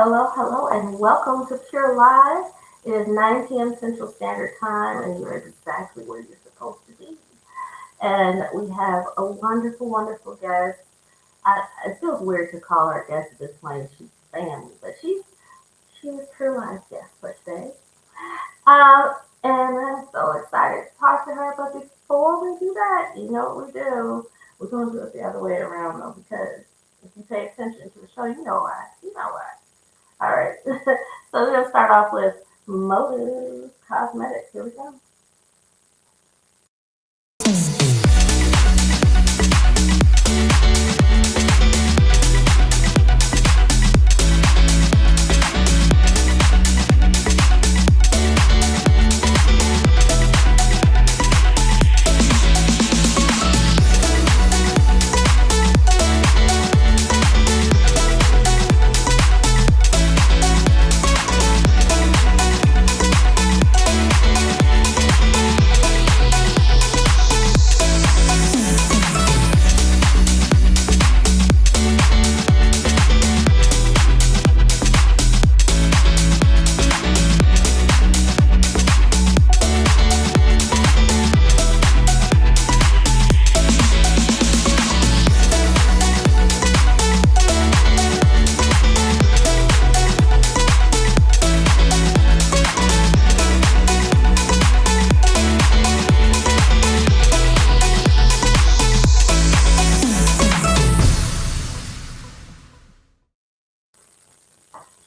Hello, and welcome to Pure Live. It is 9 p.m. Central Standard Time, and you're exactly where you're supposed to be. And we have a wonderful guest. It feels weird to call her guest at this point. She's family, but she's Pure Live's guest for today. Um, and I'm so excited to talk to her. But before we do that, you know what we do? We're going to do it the other way around, though, because if you pay attention to the show, you know why. You know why. All right. So we're gonna start off with Motive Cosmetics. Here we go.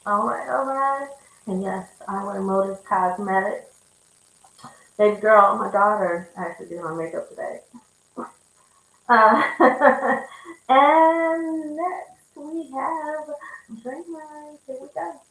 All right. And yes, I wear Motive Cosmetics. Baby girl, my daughter actually did my makeup today. And next we have Dreamers. Here we go.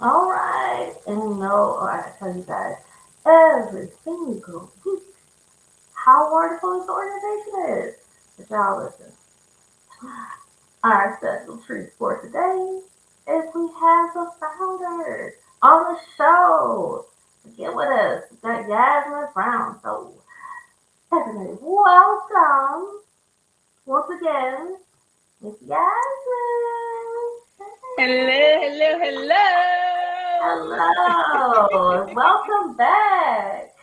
All right. And you know, I tell you guys, every single week, how wonderful this organization is. But y'all listen. Our special treat for today is we have the founder on the show. Get with us. We got Yasmine Brown. So, everybody, welcome once again, Miss Yasmine. Hello. Welcome back.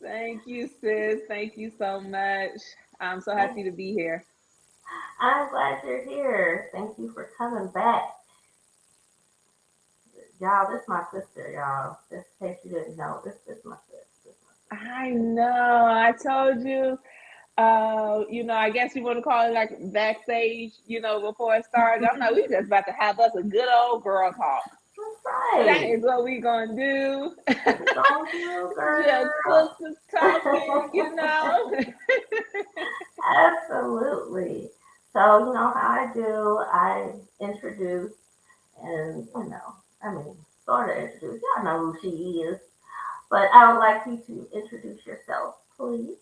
Thank you, sis. Thank you so much. I'm so happy to be here. I'm glad you're here. Thank you for coming back. Y'all, this is my sister, y'all. Just in case you didn't know, this is my sister. I know. I told you. I guess you want to call it like backstage, before it started. I'm like, we just about to have us a good old girl talk. That's right. That is what we gonna do. Don't you, Just girl? sisters talking. Absolutely. So, you know how I do, I introduce and, sort of introduce. Y'all know who she is. But I would like you to introduce yourself, please.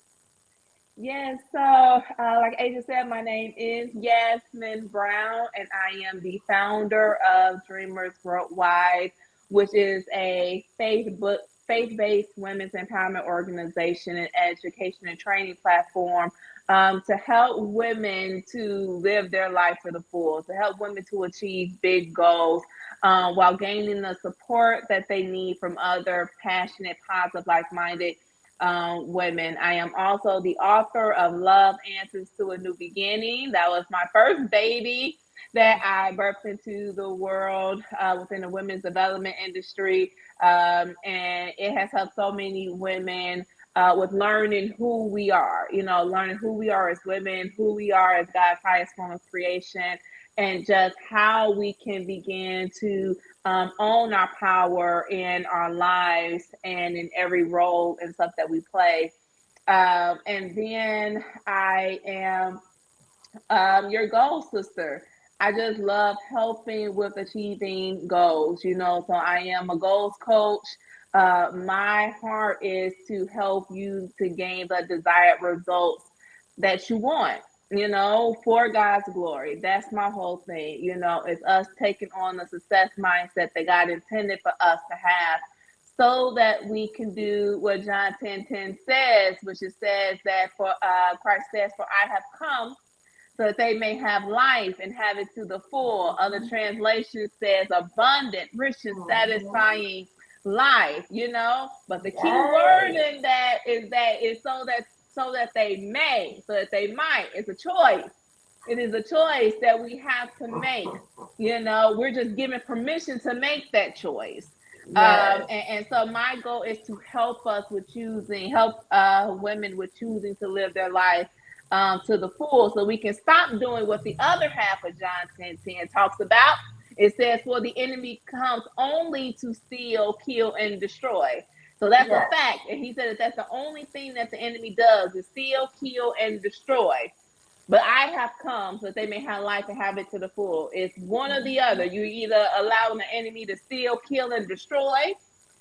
Yes, so like Asia said, my name is Yasmine Brown, and I am the founder of Dreamers Worldwide, which is a faith-based women's empowerment organization and education and training platform to help women to live their life to the full, to help women to achieve big goals while gaining the support that they need from other passionate, positive, like-minded women. I am also the author of Love Answers to a New Beginning. That was my first baby that I birthed into the world within the women's development industry. And it has helped so many women with learning who we are, learning who we are as women, who we are as God's highest form of creation, and just how we can begin to own our power in our lives and in every role and stuff that we play. And then I am your goal sister. I just love helping with achieving goals, So I am a goals coach. My heart is to help you to gain the desired results that you want, for God's glory. That's my whole thing. It's us taking on the success mindset that God intended for us to have so that we can do what John 10:10 says, which it says that for Christ says, "For I have come so that they may have life and have it to the full." Other translation says abundant, rich, and satisfying life, But the key word in that is so that they might. It's a choice. It is a choice that we have to make. We're just given permission to make that choice. And so my goal is to help women with choosing to live their life to the full, so we can stop doing what the other half of John 10:10 talks about. It says, "For the enemy comes only to steal, kill, and destroy." So that's a fact. And he said that that's the only thing that the enemy does is steal, kill, and destroy. But I have come so that they may have life and have it to the full. It's one or the other. You either allow the enemy to steal, kill, and destroy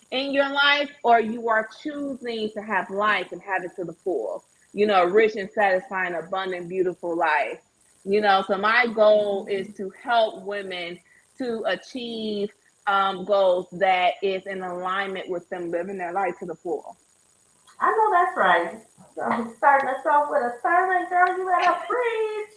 in your life, or you are choosing to have life and have it to the full. Rich and satisfying, abundant, beautiful life. So my goal is to help women to achieve goals that is in alignment with them living their life to the full. I know that's right. So starting us off with a sermon, girl, you better preach.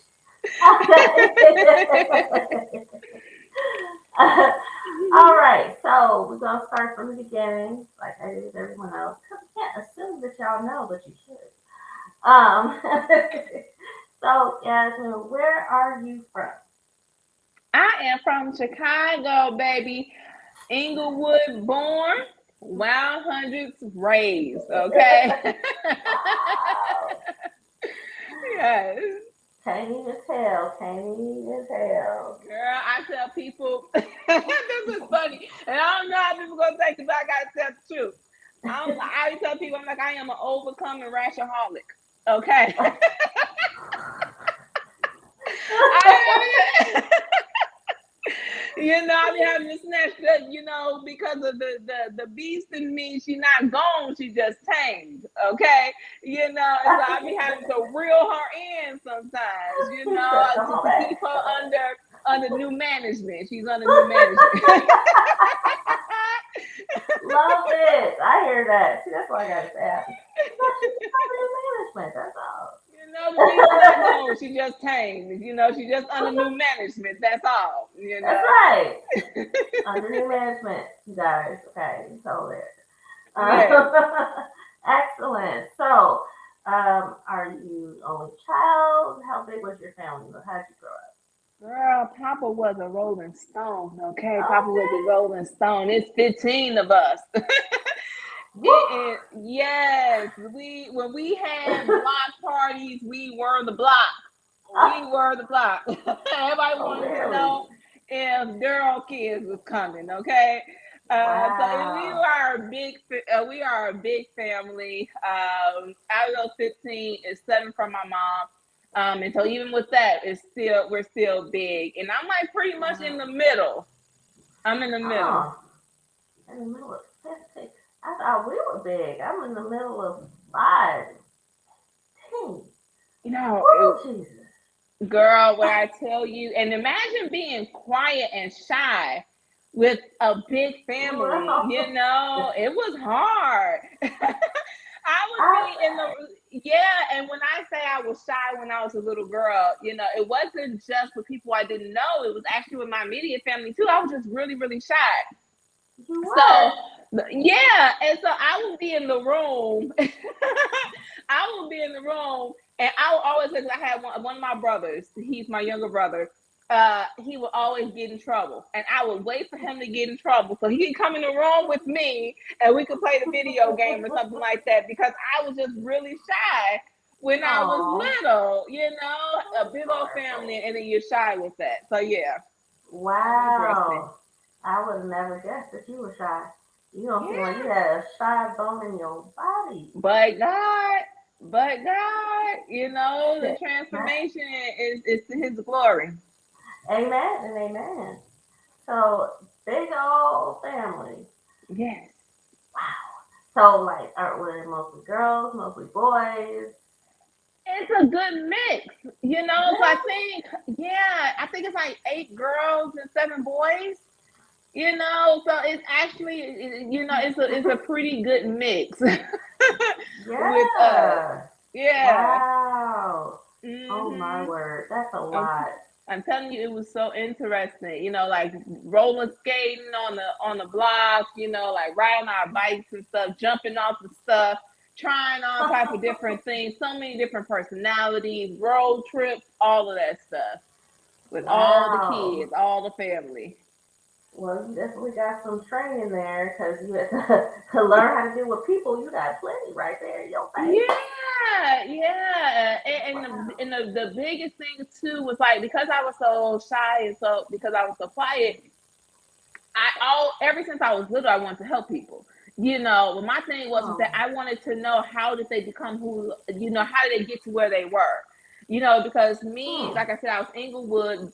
All right, so we're gonna start from the beginning, like I did with everyone else, because we can't assume that y'all know, but you should. So Yasmine, where are you from? I am from Chicago, baby. Inglewood born, Wild Hundreds raised, okay? Yes. Can't even tell. Girl, I tell people, this is funny, and I don't know how people gonna take it, but I gotta tell the truth. I tell people, I'm like, I am an overcoming rationaholic, okay? I be having to snatch that, because of the beast in me. She not gone, she just tamed, okay? And so I be having to reel her in sometimes, to keep her under new management. She's under new management. Love it. I hear that. See, that's why I gotta say. She's under new management. That's all. The beast is not gone. She just tamed. She just under new management. That's all. That's right. Under new management, you guys. Okay, you told it. Excellent. So, are you only child? How big was your family? How did you grow up? Girl, Papa was a Rolling Stone. Okay, Papa was a Rolling Stone. It's 15 of us. Yes, when we had block parties, we were the block. We were the block. Everybody wanted to know if Daryl kids was coming. Okay, so we are a big family. Out of those 15, is 7 from my mom. And so even with that, we're still big, and I'm like pretty much in the middle. I'm in the middle. In the middle of 15. I thought we were big. I'm in the middle of 5. 10. Jesus. Girl, what I tell you, and imagine being quiet and shy with a big family. It was hard. I would be and when I say I was shy when I was a little girl, it wasn't just with people I didn't know. It was actually with my immediate family too. I was just really, really shy. So Yeah, and so I would be in the room. I would be in the room, and I would always, because I had one of my brothers. He's my younger brother. He would always get in trouble, and I would wait for him to get in trouble so he could come in the room with me, and we could play the video game or something like that. Because I was just really shy when I was Oh, little. You know, a big old adorable. family, and then you're shy with that. So yeah, interesting. Wow. I would have never guessed that you were shy. You don't seem like you Yeah. had a shy bone in your body. But God, the transformation is to His glory. Amen and amen. So, big old family. Yes. Wow. So, like, were it mostly girls, mostly boys? It's a good mix, So Really? I think it's like 8 girls and 7 boys. So it's actually, it's a pretty good mix with us. Yeah. Yeah. Wow. Oh, my Mhm. word. That's a I'm lot. I'm telling you, it was so interesting. Like roller skating on the block. Like riding our bikes and stuff, jumping off the stuff, trying all type of different things. So many different personalities, road trips, all of that stuff with all the Wow. kids, all the family. Well, you definitely got some training there because you had to learn how to deal with people. You got plenty right there in your face. Yeah, yeah, Wow. the biggest thing too was like because I was so shy and so because I was so quiet, ever since I was little, I wanted to help people. But my thing was that Oh. I wanted to know how did they become who, how did they get to where they were? Because me, Hmm. like I said, I was Inglewood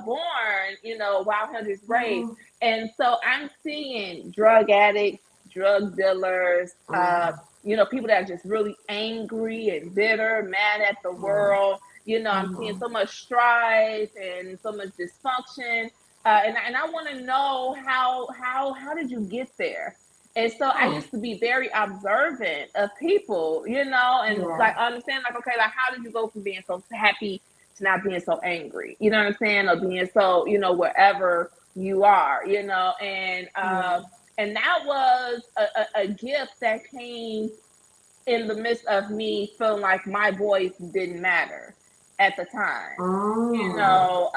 born, Wild Hunters raised. Mm-hmm. And so I'm seeing drug addicts, drug dealers, Mm-hmm. people that are just really angry and bitter, mad at the Mm-hmm. world. I'm seeing Mm-hmm. so much strife and so much dysfunction, and I want to know how did you get there? And so I Hmm. used to be very observant of people, and Yeah. like understand like okay, like how did you go from being so happy to not being so angry? You know what I'm saying? Or being so wherever you are, Yeah. and that was a gift that came in the midst of me feeling like my voice didn't matter at the time. Mm.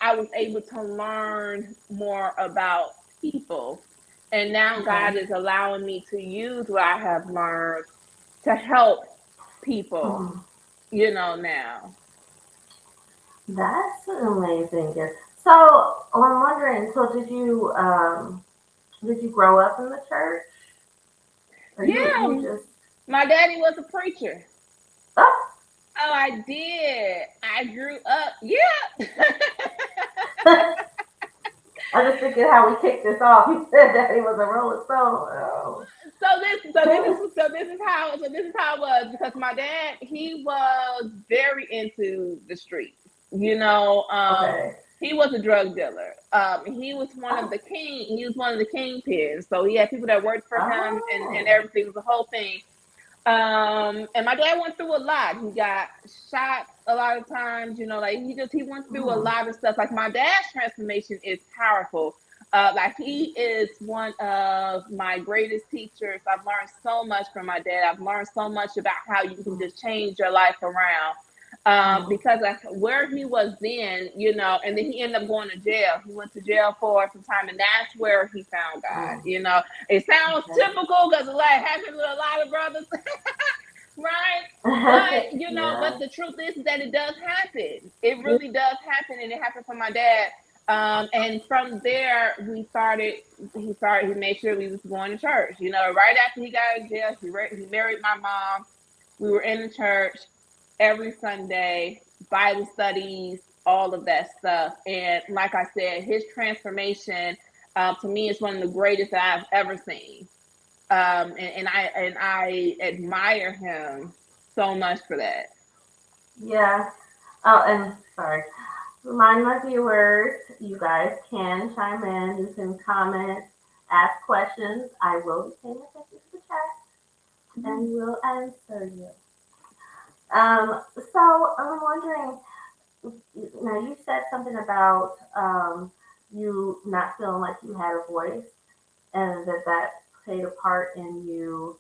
I was able to learn more about people. And now Okay. God is allowing me to use what I have learned to help people, Hmm. now. That's an amazing gift. So I'm wondering. So did you grow up in the church, or you Yeah, just my daddy was a preacher. oh? Oh, I did. I grew up. Yeah. I'm just thinking how we kicked this off. He said that he was a Rolling Stone. So this is how it was because my dad he was very into the streets. Okay. He was a drug dealer. He was Oh. He was one of the kingpins. So he had people that worked for him and Oh. everything. It was the whole thing. And my dad went through a lot. He got shot a lot of times, like he went through a Hmm. lot of stuff. Like my dad's transformation is powerful. Like he is one of my greatest teachers. I've learned so much from my dad. I've learned so much about how you can just change your life around. Hmm. Because of where he was then, and then he ended up going to jail. He went to jail for some time, and that's where he found God. Hmm. It sounds Okay. typical because it like happens with a lot of brothers, right? But Yeah. but the truth is that it does happen. It really does happen, and it happened for my dad. And from there, we started. He made sure we was going to church. Right after he got out of jail, he married my mom. We were in the church every Sunday, Bible studies, all of that stuff. And like I said, his transformation to me is one of the greatest that I've ever seen. And I admire him so much for that. Yeah. Oh, and sorry. Remind my viewers, you guys can chime in. You can comment, ask questions. I will be paying attention to the chat and will answer you. So I'm wondering. Now you said something about you not feeling like you had a voice, and that played a part in you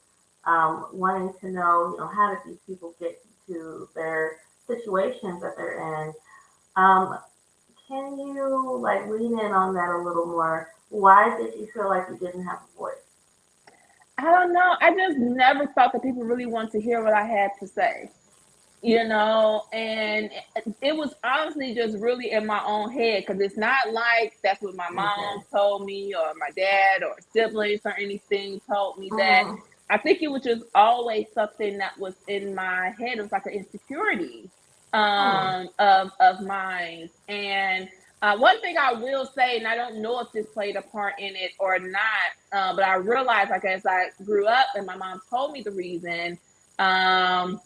wanting to know, how did these people get to their situations that they're in? Um, can you like lean in on that a little more? Why did you feel like you didn't have a voice? I don't know. I just never thought that people really want to hear what I had to say, and it was honestly just really in my own head, because it's not like that's what my Okay. mom told me or my dad or siblings or anything told me that. Mm-hmm. I think it was just always something that was in my head. It was like an insecurity Hmm. of mine. And one thing I will say, and I don't know if this played a part in it or not, but I realized, like, as I grew up and my mom told me the reason, um,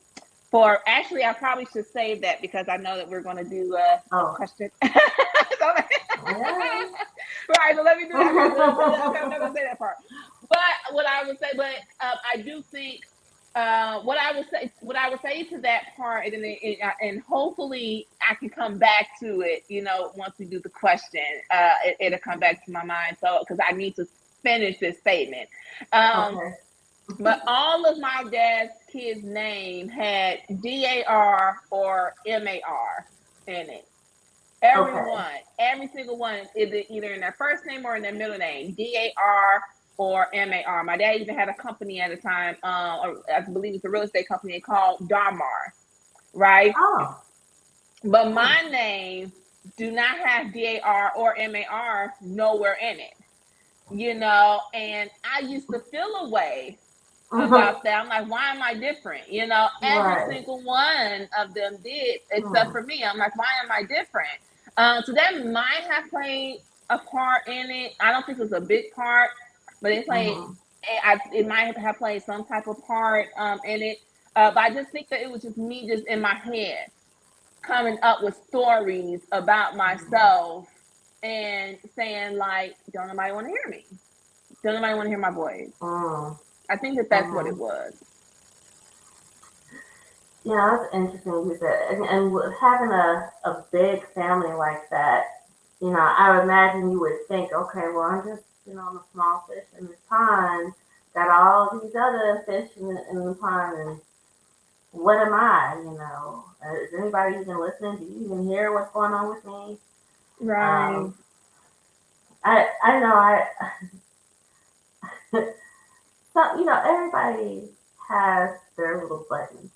for actually, I probably should save that because I know that we're going to do a Oh, question. yeah. Right, so let me do that. Okay, I'm not going to say that part. But what I would say, I do think what I would say to that part, and hopefully I can come back to it. Once we do the question, it'll come back to my mind. So because I need to finish this statement. Um, Okay. but all of my dad's kids' name had DAR or MAR in it. Okay. Every single one, either in their first name or in their middle name, DAR or MAR. My dad even had a company at the time, or I believe it's a real estate company called Darmar, right? Oh. But Hmm. my name do not have DAR or MAR nowhere in it, and I used to feel a way about that. I'm like, why am I different? Every Right. single one of them did, except Hmm. for me. I'm like, why am I different? So that might have played a part in it. I don't think it was a big part, but Hmm. it might have played some type of part in it. But I just think that it was just me, just in my head, coming up with stories about myself and saying like, don't nobody want to hear me? Don't nobody want to hear my voice? Hmm. I think that that's what Hmm. it was. Yeah, that's interesting you said, and with having a big family like that, I would imagine you would think, okay, well, I'm just, I'm a small fish in this pond, got all these other fish in the pond, and what am I? Is anybody even listening? Do you even hear what's going on with me? Right. Um, I know so everybody has their little buttons,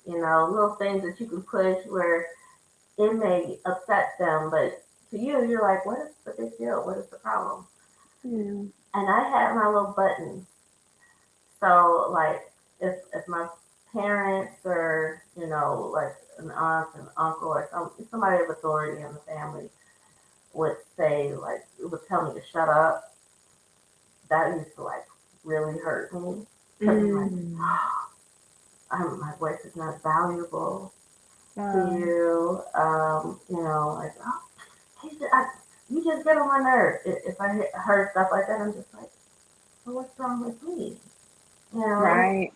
little things that you can push where it may upset them, but to you, you're like, what is the big deal? What is the problem? Yeah. And I had my little buttons. So, like, if my parents or, like an aunt and uncle or somebody of authority in the family would say, like, would tell me to shut up, that used to, like, really hurt me. Because I'm like, Mm. my voice is not valuable to Wow. you. Like, oh, you just get on my nerves. If I heard stuff like that, I'm just like, well, what's wrong with me? You know, Right.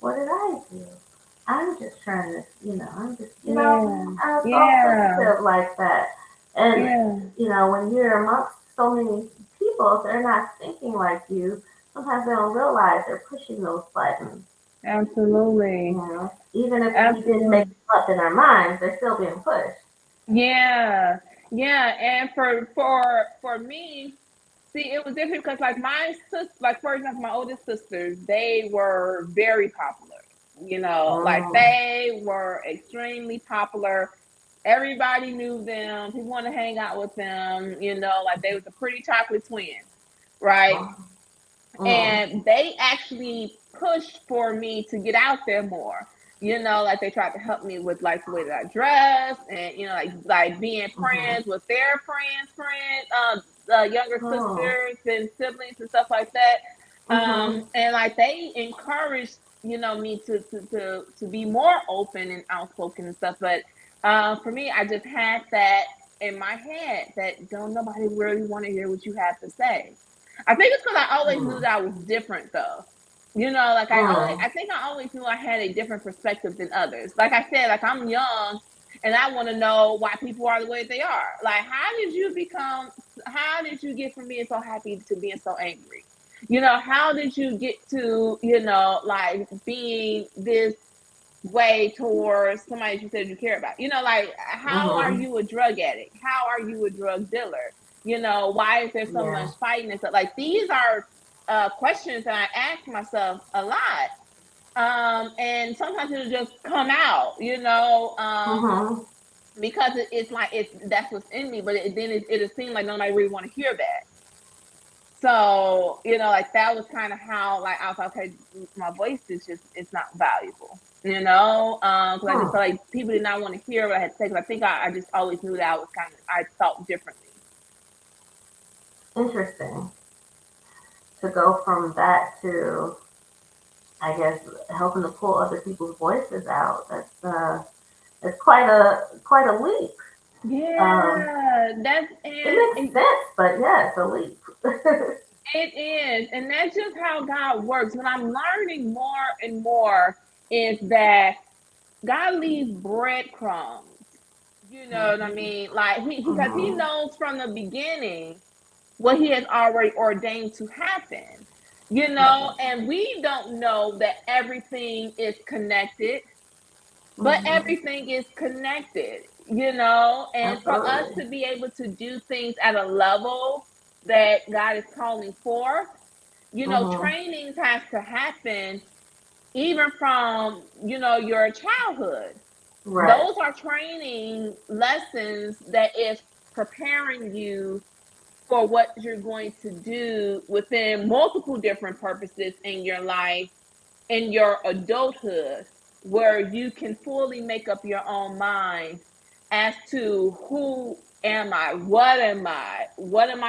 what did I do? I'm just trying to, I'm just, Yeah. I'm so Yeah. sensitive like that. And, Yeah. when you're amongst so many people, if they're not thinking like you, sometimes they don't realize they're pushing those buttons. Absolutely. Even if we didn't make Absolutely. them up in our minds, they're still being pushed. Yeah. Yeah. And for me, see, it was different because like my sister, like for example, my oldest sisters, they were very popular. Like Mm, they were extremely popular. Everybody knew them. People want to hang out with them. Like they was the pretty chocolate twins, right? mm, mm, And they actually pushed for me to get out there more. Like they tried to help me with like the way that I dress, and like being mm, friends with their younger mm, sisters and siblings and stuff like that. mm, And like they encouraged me to be more open and outspoken and stuff. But for me, I just had that in my head that don't nobody really want to hear what you have to say. I think it's because I always knew mm, that I was different, though. Like mm. I think I always knew I had a different perspective than others. Like I said, like I'm young, and I want to know why people are the way they are. Like, how did you get from being so happy to being so angry? How did you get to, like being this way towards somebody that you said you care about? Like, how are Mhm. you a drug addict? How are you a drug dealer? Why is there so much Yeah. fighting and stuff? Like, these are questions that I ask myself a lot. And sometimes it'll just come out, Mhm. because it's like that's what's in me, but it'll seem like nobody really want to hear that. So, like that was kind of how, like, I was like, okay, my voice is just, it's not valuable, because I just Hmm. felt like people did not want to hear what I had to say. Because I think I just always knew that I thought differently. Interesting to go from that to, I guess, helping to pull other people's voices out. That's quite a leap. Um, Yeah, that's it makes and sense, but yeah, it's a leap. it is, and that's just how God works. What I'm learning more and more is that God leaves breadcrumbs. You know what I Mhm. mean? Like, because he Mhm. knows from the beginning what he has already ordained to happen. Right. And we don't know that everything is connected, but Mhm. everything is connected, and for us Absolutely. to be able to do things at a level that God is calling forth, Mhm. trainings has to happen even from, your childhood. Right. Those are training lessons that is preparing you for what you're going to do within multiple different purposes in your life, in your adulthood, where you can fully make up your own mind as to who am I, what am I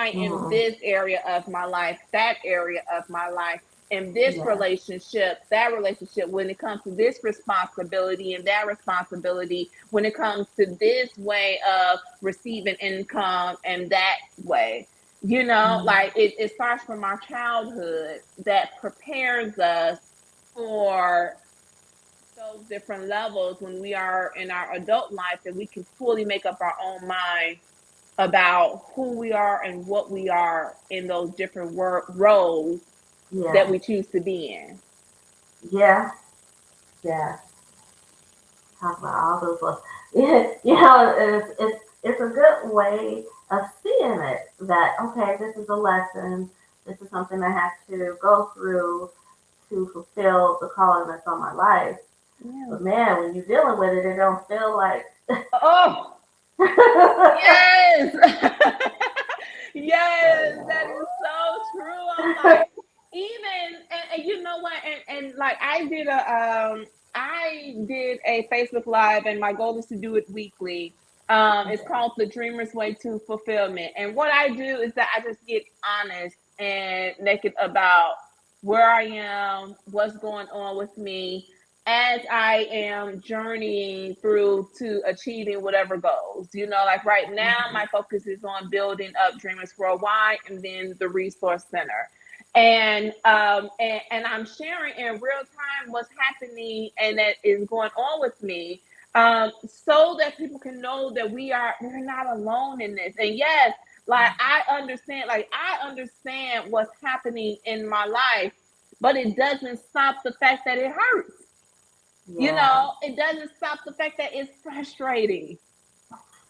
in Mhm. this area of my life, that area of my life, in this Yeah. relationship, that relationship, when it comes to this responsibility and that responsibility, when it comes to this way of receiving income and that way. Mhm. Like, it starts from our childhood that prepares us for those different levels when we are in our adult life, that we can fully make up our own mind about who we are and what we are in those different roles that Yeah. we choose to be in. Yeah. Yeah. Talk about all those levels. Yeah. It's a good way of seeing it. That okay, this is a lesson. This is something I have to go through to fulfill the calling that's on my life. Yeah. But man, when you're dealing with it, it don't feel like. Oh, yes. Yes, that is so true. I'm like, even, and you know what, and like, I did a Facebook Live, and my goal is to do it weekly. It's Okay. called The Dreamer's Way to Fulfillment. And what I do is that I just get honest and naked about where I am, what's going on with me, as I am journeying through to achieving whatever goals. Like right now, Mhm. my focus is on building up Dreamers Worldwide and then the Resource Center. And I'm sharing in real time what's happening and that is going on with me, so that people can know that we're not alone in this. And yes, like, I understand what's happening in my life, but it doesn't stop the fact that it hurts. Yeah. It doesn't stop the fact that it's frustrating.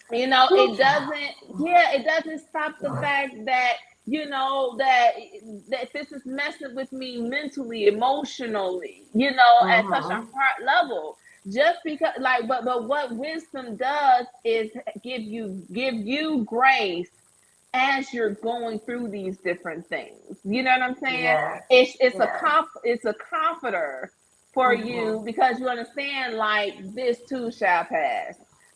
Whew, It child. doesn't, yeah, it doesn't stop the fact that, that this is messing with me mentally, emotionally, at such a Mhm. heart level. Just because, like, but what wisdom does is give you grace as you're going through these different things. You know what I'm saying? Yes. Yes. It's a comforter for Mhm. you, because you understand, like, this too shall pass.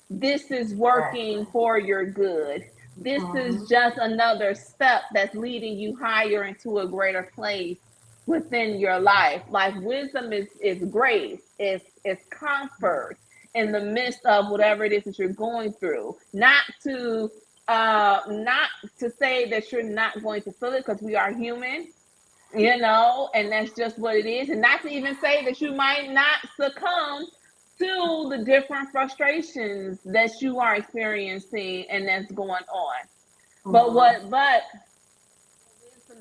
This is Exactly. working for your good. This is Mhm. just another step that's leading you higher into a greater place within your life. Like, wisdom is grace, it's comfort in the midst of whatever it is that you're going through. Not to say that you're not going to feel it, because we are human, and that's just what it is. And not to even say that you might not succumb to the different frustrations that you are experiencing and that's going on. But Mhm.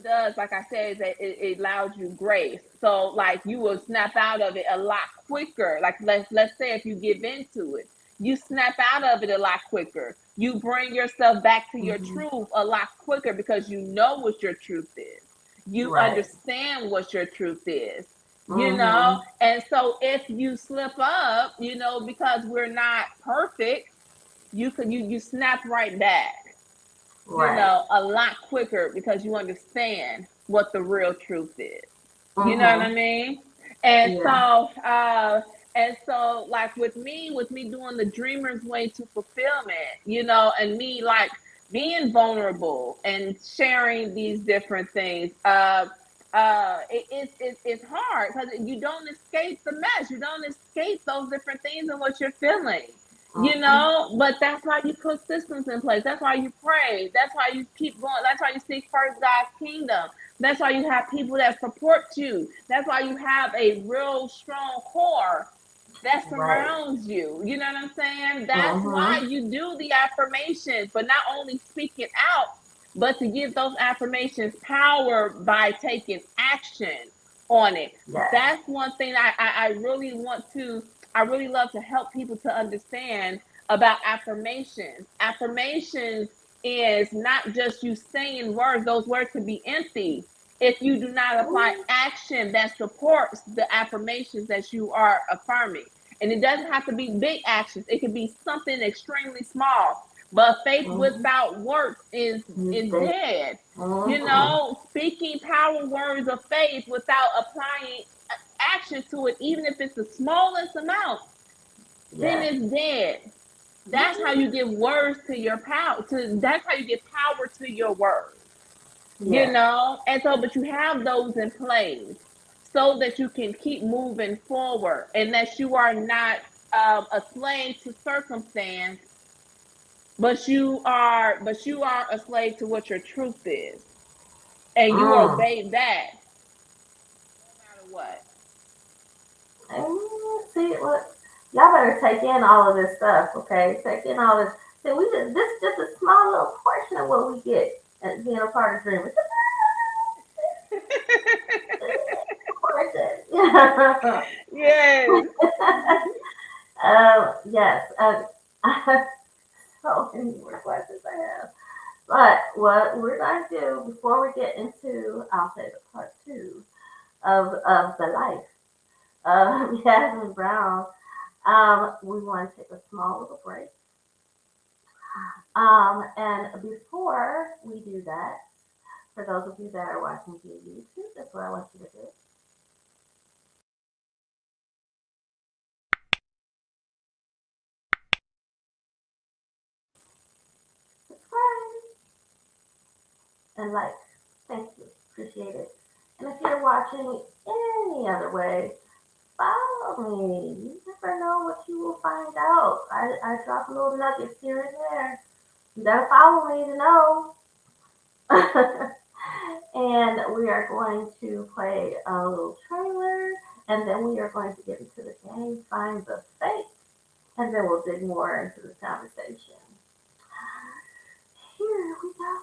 does, like I said, is that it allows you grace. So like you will snap out of it a lot quicker. Like let's say if you give into it, you snap out of it a lot quicker. You bring yourself back to your Mm-hmm. truth a lot quicker because you know what your truth is. You Right. understand what your truth is. You know, Mm-hmm. and so if you slip up, because we're not perfect, you snap right back, Right. a lot quicker because you understand what the real truth is. You know what Mm-hmm. I mean? And so, Yeah. like with me doing the dreamer's way to fulfillment, and me like being vulnerable and sharing these different things. It's hard because you don't escape the mess. You don't escape those different things and what you're feeling. Mm-hmm. But that's why you put systems in place. That's why you pray. That's why you keep going. That's why you seek first God's kingdom. That's why you have people that support you. That's why you have a real strong core that Right. surrounds you. You know what I'm saying? That's why Mm-hmm. you do the affirmations, but not only speak it out, but to give those affirmations power by taking action on it. Yes. That's one thing I really I really love to help people to understand about affirmations. Affirmations is not just you saying words, those words can be empty if you do not apply action that supports the affirmations that you are affirming. And it doesn't have to be big actions, it can be something extremely small. But faith Mm-hmm. without works is They, dead. mm-hmm. Speaking power words of faith without applying action to it, even if it's the smallest amount, then Yes. it's dead. That's how Mm-hmm. you give words to your power. That's how you give power to your words. Yes. And so, but you have those in place so that you can keep moving forward, and that you are not a slave to circumstance, but you are a slave to what your truth is, and you Mm. obey that no matter what. See, look, y'all better take in all of this stuff, okay? Take in all this. See, this is just a small little portion of what we get as being a part of Dreamers. Portion. Yes. Yes. So many more questions I have. But what we're going to do before we get into, I'll say the part two of the life of Yasmin Brown, we want to take a small little break. And before we do that, for those of you that are watching via YouTube, that's what I want you to do. Subscribe and like. Thank you. Appreciate it. And if you're watching any other way, follow me. You never know what you will find out. I drop little nuggets here and there. You gotta follow me to know. And we are going to play a little trailer, and then we are going to get into the game, find the fake, and then we'll dig more into the conversation. Here we go.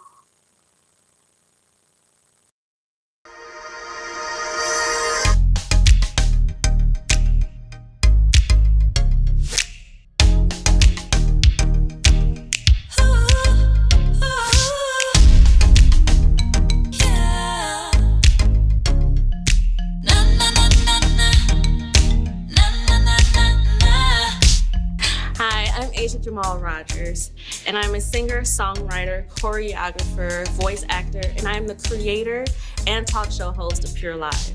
Hi, I'm Asia Jamal Rogers, and I'm a singer, songwriter, choreographer, voice actor, and I'm the creator and talk show host of Pure Live.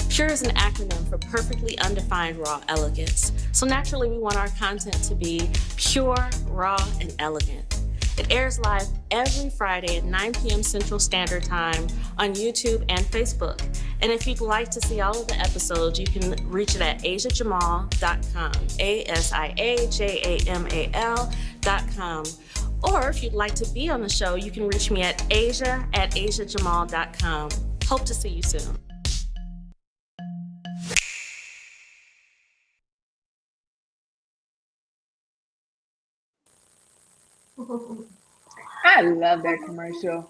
Pure is an acronym for perfectly undefined raw elegance. So naturally, we want our content to be pure, raw, and elegant. It airs live every Friday at 9 p.m. Central Standard Time on YouTube and Facebook. And if you'd like to see all of the episodes, you can reach it at asiajamal.com, ASIAJAMAL.com. Or if you'd like to be on the show, you can reach me at asia@asiajamal.com. Hope to see you soon. I love that commercial.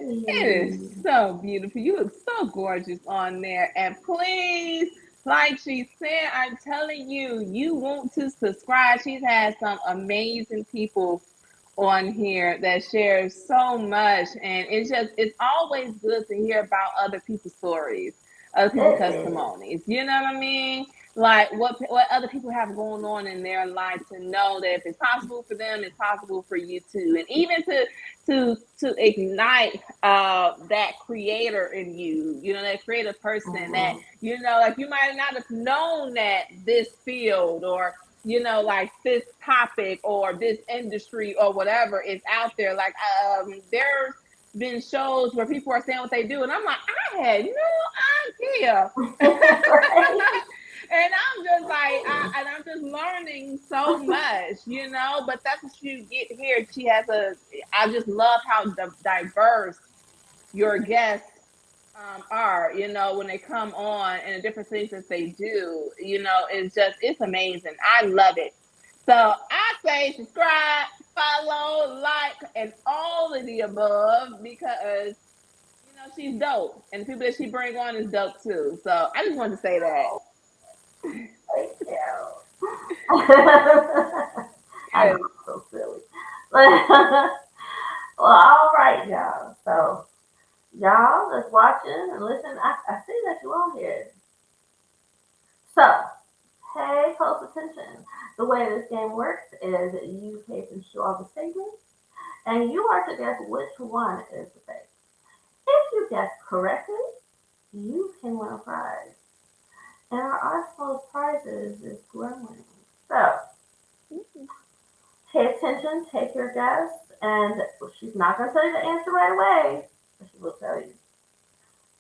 It is so beautiful. You look so gorgeous on there. And please, like she said, I'm telling you, you want to subscribe. She's had some amazing people on here that shares so much, and it's always good to hear about other people's stories, other people's It is. testimonies, you know what I mean, like what other people have going on in their life, to know that if it's possible for them, it's possible for you too. And even to ignite that creator in you, you know, that creative person that, Mhm. you know, like you might not have known that this field, or you know, like this topic or this industry or whatever is out there. Like, there's been shows where people are saying what they do, and I'm like, I had no idea. Right? And I'm just like, I'm just learning so much, you know. But that's what you get here. She has a. I just love how diverse your guests are, you know, when they come on, and the different things that they do, you know, it's amazing. I love it. So I say subscribe, follow, like, and all of the above, because you know she's dope, and the people that she bring on is dope too. So I just wanted to say that. Thank you. I know Yes. I'm so silly. Well, all right, y'all. So, y'all that's watching and listening, I see that you on here. So, pay close attention. The way this game works is you pay attention to all the statements, and you are to guess which one is the fake. If you guess correctly, you can win a prize. And our arsenal of prizes is growing. So, pay attention, take your guess, and she's not going to tell you the answer right away, but she will tell you.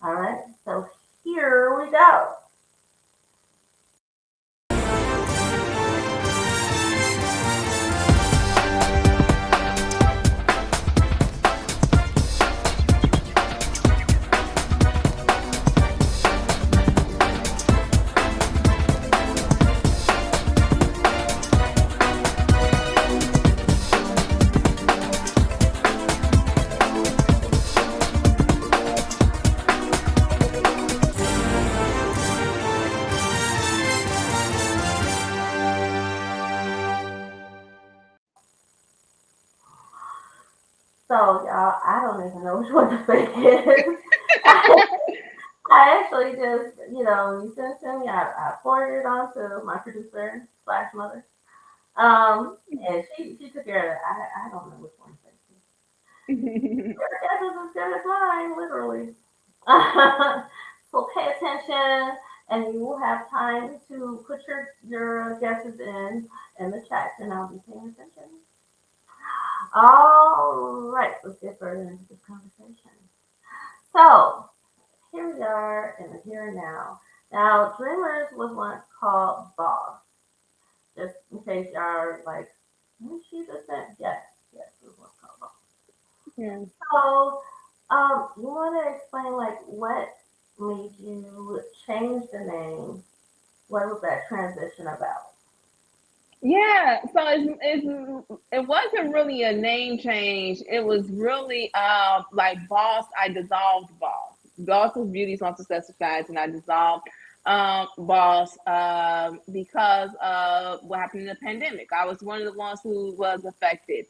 All right, so here we go. So, y'all, I don't even know which one the fake is. I actually just, you sent it to me. I forwarded it on to my producer slash mother. And she took care of it. I don't know which one to say. Your guess is as good as mine, literally. So pay attention, and you will have time to put your guesses in the chat, and I'll be paying attention. All right, let's get further into this conversation. So here we are in the here and now. Now, Dreamers was once called Boss. Just in case y'all are like, when she just said yes, yes, it was once called Boss. Yeah. So, you want to explain like what made you change the name? What was that transition about? Yeah, so it wasn't really a name change. It was really like Boss. I dissolved Boss. Boss was Beauty on Successful Guides, and I dissolved Boss because of what happened in the pandemic. I was one of the ones who was affected.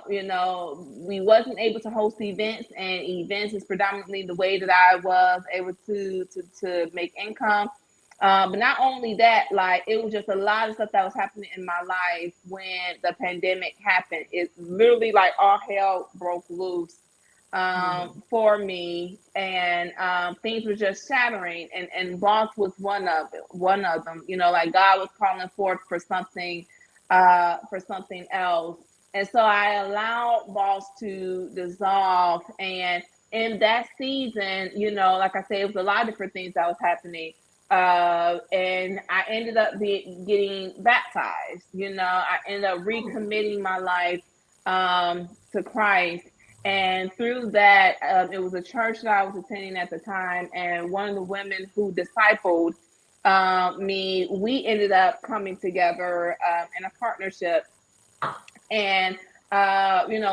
You know, we wasn't able to host events, and events is predominantly the way that I was able to make income. But not only that, like it was just a lot of stuff that was happening in my life when the pandemic happened. It literally like all hell broke loose Mm-hmm. for me, and things were just shattering. And Boss was one of them. You know, like God was calling forth for something else, and so I allowed Boss to dissolve. And in that season, you know, like I said, it was a lot of different things that was happening, and I ended up getting baptized. You know, I ended up recommitting my life to Christ, and through that, it was a church that I was attending at the time, and one of the women who discipled me, we ended up coming together in a partnership, and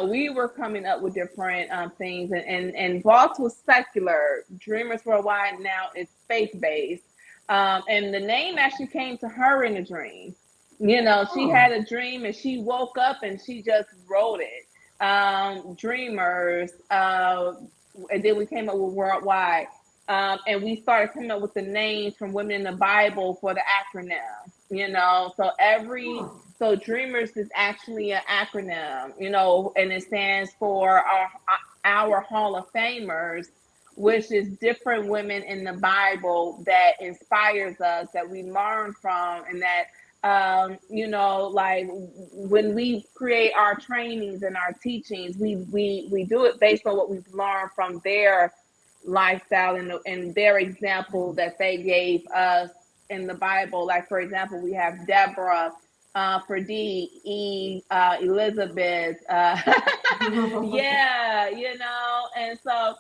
we were coming up with different things, and Boss was secular. Dreamers Worldwide now is faith based, and the name actually came to her in a dream. She Hmm. had a dream and she woke up and she just wrote it. Dreamers, and then we came up with Worldwide. And we started coming up with the names from women in the Bible for the acronym. So Dreamers is actually an acronym, and it stands for our Hall of Famers, which is different women in the Bible that inspires us, that we learn from, and that like when we create our trainings and our teachings, we do it based on what we've learned from their lifestyle and their example that they gave us in the Bible. Like, for example, we have Deborah, for Elizabeth, yeah, and so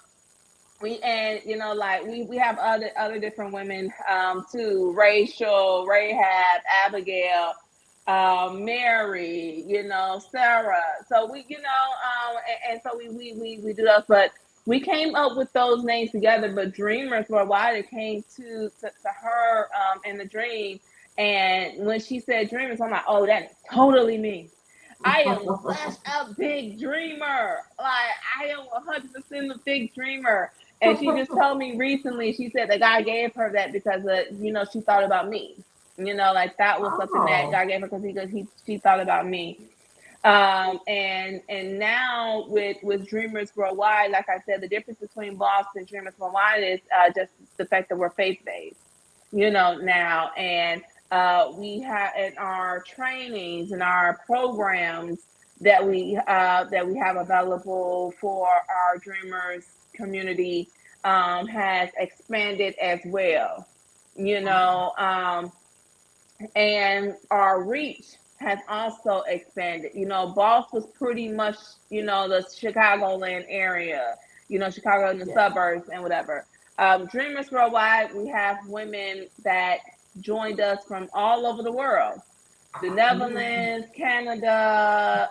like we have other different women too: Rachel, Rahab, Abigail, Mary, Sarah. So and so we do those, but we came up with those names together. But Dreamers Worldwide, it came to her in the dream, and when she said Dreamers, I'm like, oh, that is totally me. I am such a big dreamer. Like, I am 100% a big dreamer. And she just told me recently, she said that God gave her that because she thought about me. Like that was something that Oh. God gave her because she thought about me. And now with Dreamers Worldwide, like I said, the difference between Boss and Dreamers Worldwide is just the fact that we're faith based, now. And we have in our trainings and our programs that we have available for our Dreamers community has expanded as well. You know, and our reach has also expanded. Boss was pretty much, the Chicagoland area, Chicago in the Yeah. suburbs and whatever. Dreamers Worldwide, we have women that joined us from all over the world: the Netherlands, Canada,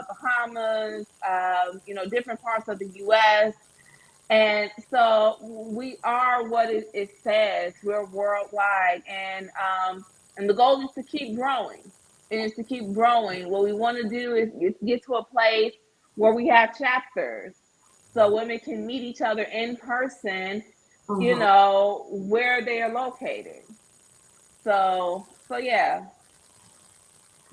Bahamas, different parts of the U.S. And so we are what it says. We're worldwide, and the goal is to keep growing. And it's to keep growing. What we want to do is get to a place where we have chapters, so women can meet each other in person, Hmm. where they are located. So yeah.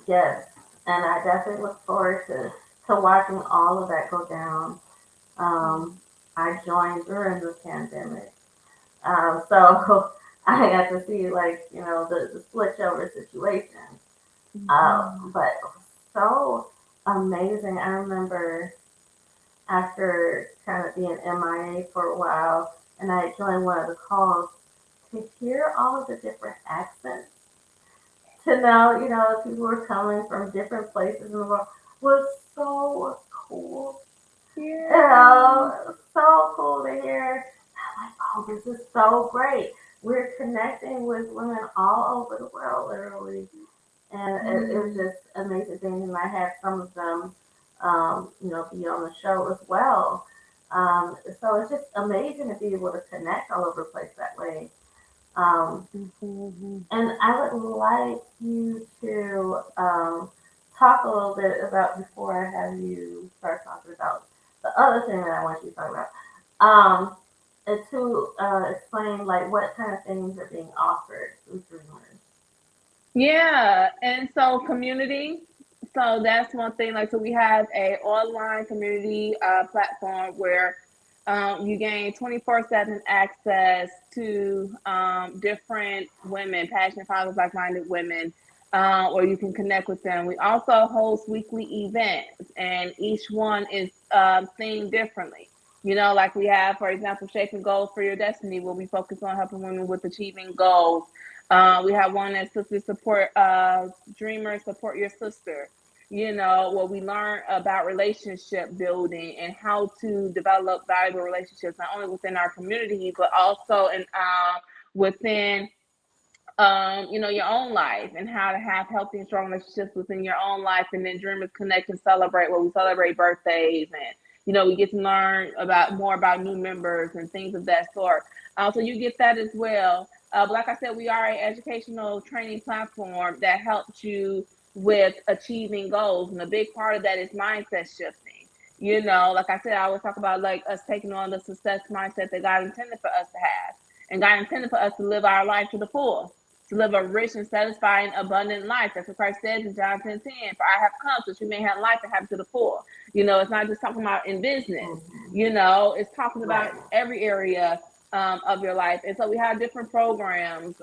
Yes, and I definitely look forward to watching all of that go down. Um, I joined during the pandemic, so I got to see like the switchover situation. Mhm. But so amazing. I remember after kind of being MIA for a while, and I joined one of the calls to hear all of the different accents, to know, people were coming from different places in the world was so cool. Yeah. So cool to hear. I'm like, oh, this is so great. We're connecting with women all over the world, literally. And it was Mm. just amazing thing. And I had some of them, be on the show as well. So it's just amazing to be able to connect all over the place that way. Um, Mhm. and I would like you to talk a little bit about, before I have you start talking about the other thing that I want you to talk about, and to explain like what kind of things are being offered through Dreamers. Yeah, and so community. So that's one thing. Like, so we have a online community platform where you gain 24/7 access to different women, passionate fathers, like-minded women, or you can connect with them. We also host weekly events, and each one is themed differently. Like we have, for example, Shaping Goals for Your Destiny, where we focus on helping women with achieving goals. We have one that Sister Support, Dreamers Support Your Sister, where we learn about relationship building and how to develop valuable relationships, not only within our community, but also within your own life and how to have healthy and strong relationships within your own life. And then Dreamers Connect and celebrate where we celebrate birthdays and we get to learn about more about new members and things of that sort. So you get that as well. But like I said, we are an educational training platform that helps you with achieving goals, and a big part of that is mindset shifting. Like I said, I always talk about like us taking on the success mindset that God intended for us to have, and God intended for us to live our life to the full, to live a rich and satisfying, abundant life. That's what Christ says in John 10:10. For I have come so that you may have life and have it to the full. It's not just talking about in business. Mm-hmm. It's talking about Right. every area of your life. And so we have different programs,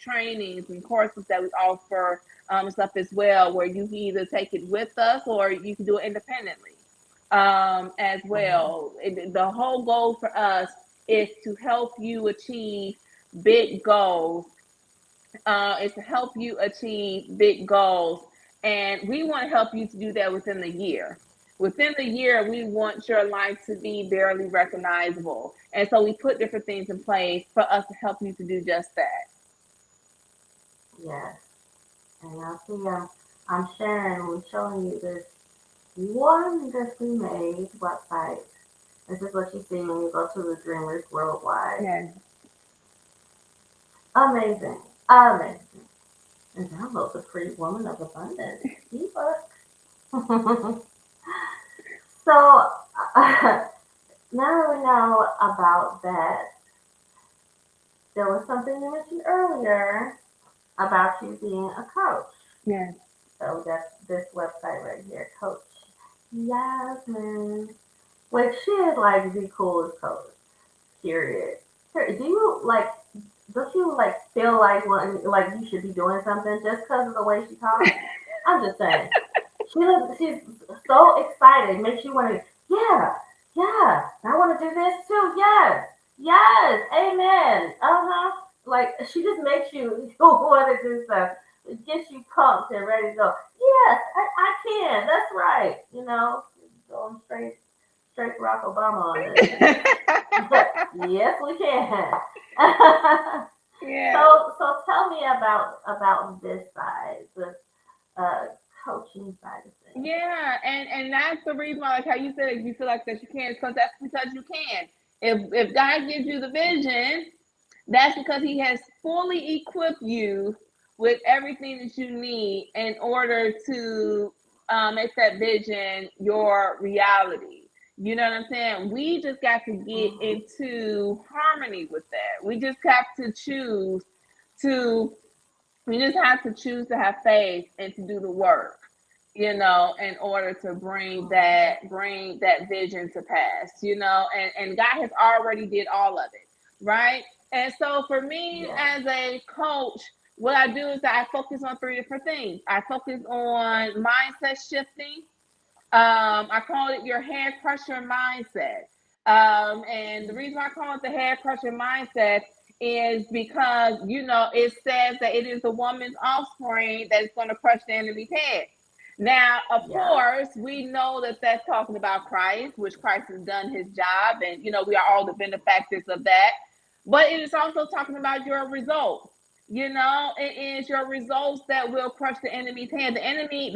trainings, and courses that we offer stuff as well, where you can either take it with us or you can do it independently as Mm-hmm. well. The whole goal for us is to help you achieve big goals, is to help you achieve big goals. And we want to help you to do that within the year. Within the year, we want your life to be barely recognizable. And so we put different things in place for us to help you to do just that. Yes. And y'all see, I'm sharing, we're showing you this wonderfully made website. This is what you see when you go to the Dreamers Worldwide. Yeah. Amazing. Amazing. And download the Pretty Woman of Abundance ebook. So, now that we know about that, there was something you mentioned earlier about you being a coach. Yeah. So that's this website right here, Coach Yasmine. Which she is like the coolest coach. Period. Do you like? Don't you like feel like like you should be doing something just because of the way she talks? I'm just saying. She's so excited. Makes you want to. Yeah, yeah. I want to do this too. Yes, yes. Amen. Like she just makes you want to do stuff. It gets you pumped and ready to go. Yes, I can. That's right. Going straight Barack Obama on this. Yes, we can. Yeah. So tell me about this side, the uh, coaching side of things. Yeah, and that's the reason why, like how you said, you feel like that you can, because that's because you can. If God gives you the vision, that's because He has fully equipped you with everything that you need in order to make that vision your reality. You know what I'm saying? We just got to get Hmm. into harmony with that. We just have to choose to we just have to choose to have faith and to do the work, in order to Hmm. bring that vision to pass, and God has already did all of it, right? And so for me Yes. as a coach, what I do is that I focus on three different things. I focus on mindset shifting. I call it your head crusher mindset. And the reason I call it the head crusher mindset is because, it says that it is the woman's offspring that is going to crush the enemy's head. Now, of Yeah. course, we know that that's talking about Christ, which Christ has done his job, and, we are all the benefactors of that. But it is also talking about your results. It is your results that will crush the enemy's hand. The enemy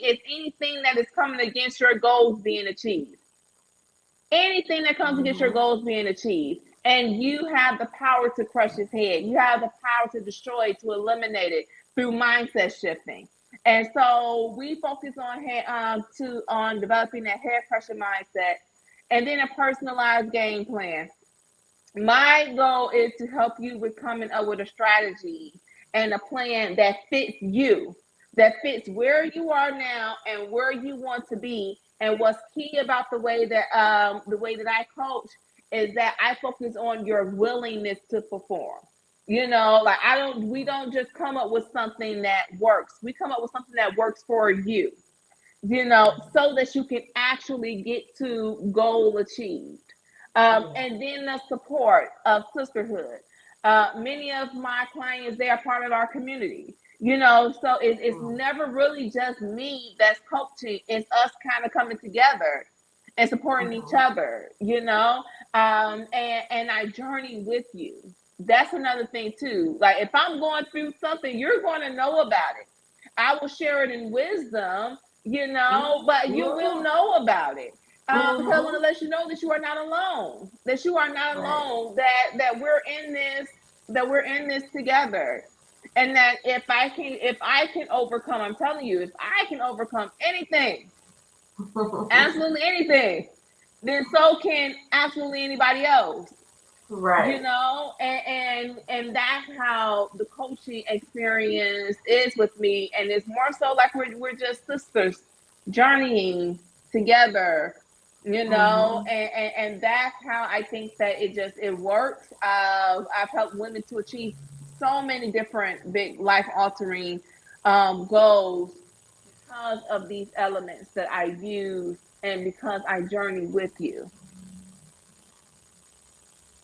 is anything that is coming against your goals being achieved. Anything that comes against your Hmm. goals being achieved. And you have the power to crush his head. You have the power to destroy it, to eliminate it through mindset shifting. And so we focus on developing that head crusher mindset, and then a personalized game plan. My goal is to help you with coming up with a strategy and a plan that fits you, that fits where you are now and where you want to be. And what's key about the way that I coach is that I focus on your willingness to perform. Like we don't just come up with something that works. We come up with something that works for you, so that you can actually get to goal achieved. Yeah. And then the support of sisterhood. Many of my clients, they are part of our community, so it's Mm. never really just me that's coaching. It's us kind of coming together and supporting each Hmm. other, and I journey with you. That's another thing too. Like if I'm going through something, you're going to know about it. I will share it in wisdom, but you will know about it. Because I want to let you know that you are not alone. That you are not alone. That we're in this together. And that if I can overcome, I'm telling you, if I can overcome anything, absolutely anything, then so can absolutely anybody else. Right. And that's how the coaching experience is with me, and it's more so like we're just sisters journeying together, and that's how I think that it works. I've helped women to achieve so many different big life altering goals because of these elements that I use and because I journey with you.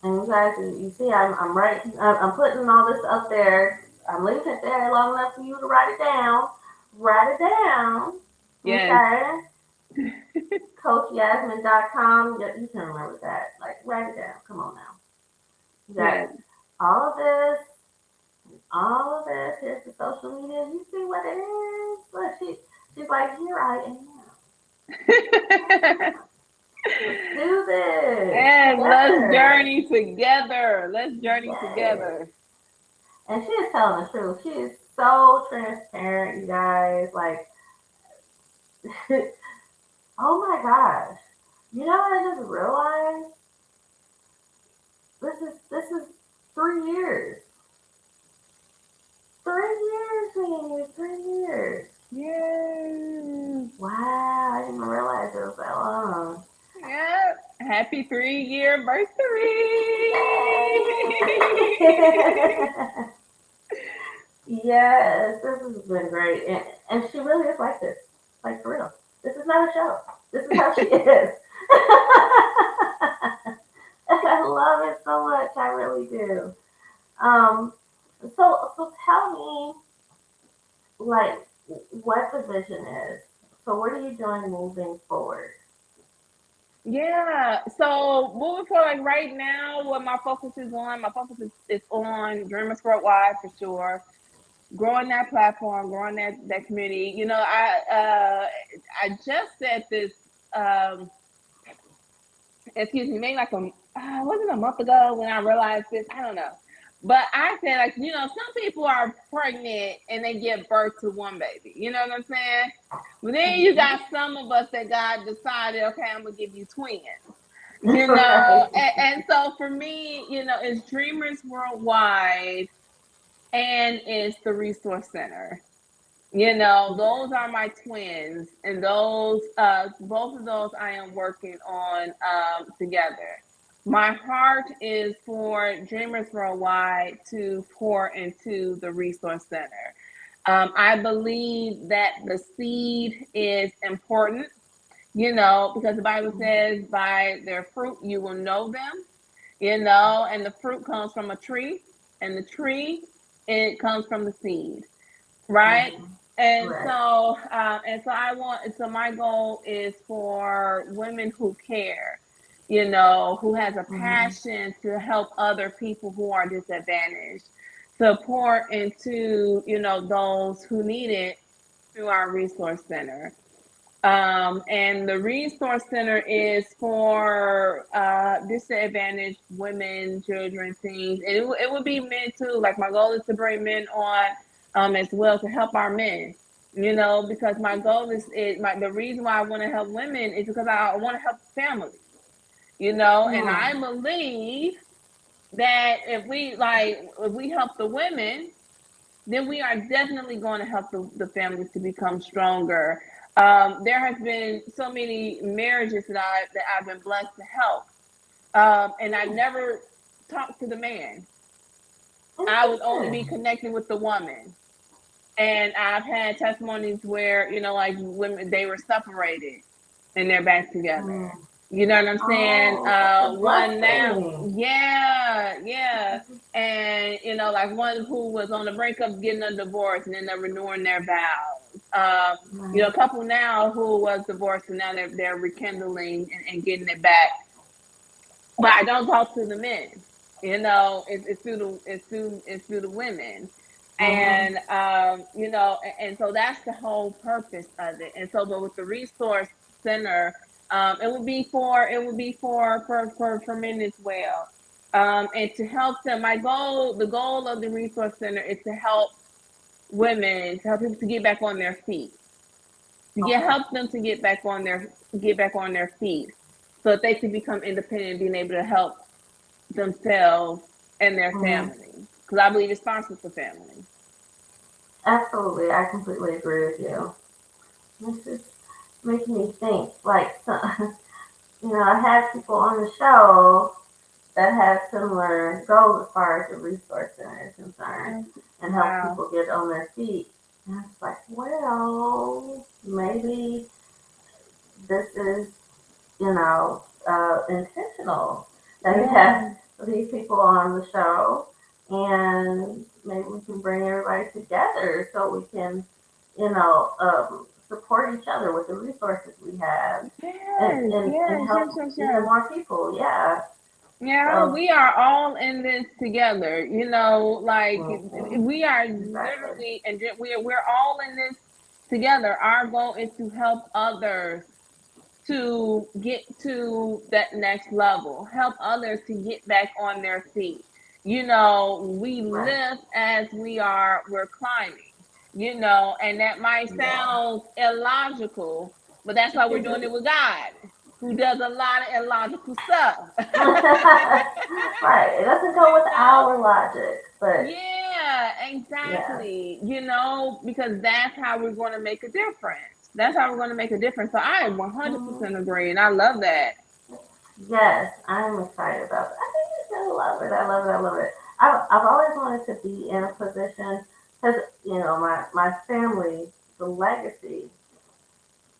And you guys, you see, I'm right. I'm putting all this up there. I'm leaving it there long enough for you to write it down. Write it down. Yes. Okay. CoachYasmine.com. You can remember that. Like, write it down. Come on now. You got Yes. all of this. All of this. Here's the social media. You see what it is? Look, she's like, here I am. Let's do this. And let's Together. journey together. Let's journey Yes. together. And she is telling the truth. She is so transparent, you guys. Like, oh my gosh. You know what I just realized? This is 3 years. 3 years, man. 3 years. Yes. Wow, I didn't even realize it was that long. Yeah. Happy 3-year anniversary. Yes, this has been great. And she really is like this. Like, for real. This is not a show. This is how she is. I love it so much. I really do. Um, so tell me, like, what the vision is. So what are you doing moving forward? Yeah. So moving forward, like right now, what my focus is on, is on Dreamers Worldwide for sure. Growing that platform, growing that community. I just said this excuse me, maybe like wasn't a month ago when I realized this. I don't know. But I said, like, some people are pregnant and they give birth to one baby. You know what I'm saying? But then you got some of us that God decided, okay, I'm going to give you twins. And so for me, it's Dreamers Worldwide and it's the Resource Center. Those are my twins, and those both of those I am working on together. My heart is for Dreamers Worldwide to pour into the Resource Center. I believe that the seed is important, because the Bible says by their fruit you will know them, and the fruit comes from a tree, and the tree, it comes from the seed, right? And Right. so my goal is for women who care, who has a passion to help other people who are disadvantaged, to pour into, those who need it through our resource center. And the resource center is for disadvantaged women, children, teens, and it would be men too. Like my goal is to bring men on as well to help our men. Because my goal the reason why I want to help women is because I want to help families. And I believe that if we help the women, then we are definitely going to help the families to become stronger. There has been so many marriages that I've been blessed to help, and I never talked to the man. I would only be connecting with the woman. And I've had testimonies where, like women, they were separated and they're back together. You know what I'm saying? One now, yeah. And, like one who was on the brink of getting a divorce and then they're renewing their vows. A couple now who was divorced and now they're rekindling and getting it back. But I don't talk to the men. It's through the women. Mhm. And and so that's the whole purpose of it. And so, but with the resource center, it would be for men as well. And to help them, the goal of the resource center is to help women, to help people to get back on their feet, Okay. help them to get back on their feet, so that they can become independent and being able to help themselves and their Mhm. family. Because I believe it starts with the family. Absolutely, I completely agree with you. This is making me think. Like, so, I had people on the show that have similar goals as far as the resource center is concerned, and help Wow. people get on their feet. And I was like, well, maybe this is, intentional that he has Yeah. these people on the show, and maybe we can bring everybody together so we can, support each other with the resources we have, and Yes. and and Yes. Yes. help Yes. even Yes. more people. Yeah. Yeah, So. we are all in this together. Like Mhm. we are Exactly. literally, and we're all in this together. Our goal is to help others to get to that next level, help others to get back on their feet. We Right. lift as we're climbing, and that might Yeah. sound illogical, but that's why we're doing it with God, who does a lot of illogical stuff. Right. It doesn't go you with know? our logic, but Yeah, yeah. exactly. Because that's how we're going to make a difference. That's how we're going to make a difference. So I Hmm. 100% agree, and I love that. Yes, I'm excited about it. I think you're gonna love it. I love it. I love it. I've always wanted to be in a position because my family, the legacy.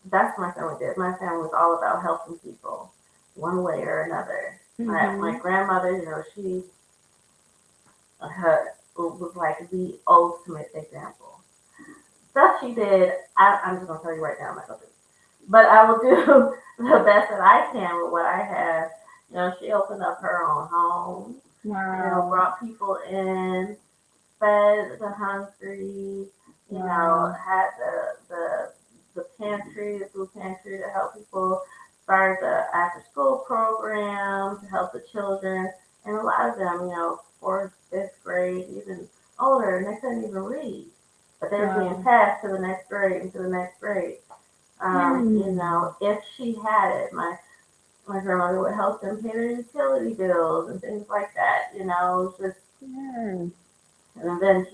That's what my family did. My family was all about helping people, one way or another. My Mhm. grandmother, she her was like the ultimate example. Stuff she did, I'm just gonna tell you right now, I'm not gonna do it. But I will do the best that I can with what I have. She opened up her own home, Wow. brought people in, fed the hungry, Wow. had the pantry, the food pantry to help people, started the after school program to help the children, and a lot of them, fourth, fifth grade, even older, and they couldn't even read, but they were being Wow. passed to the next grade and to the next grade. Mm. If she had it, my grandmother would help them pay their utility bills and things like that. Just Yes. and then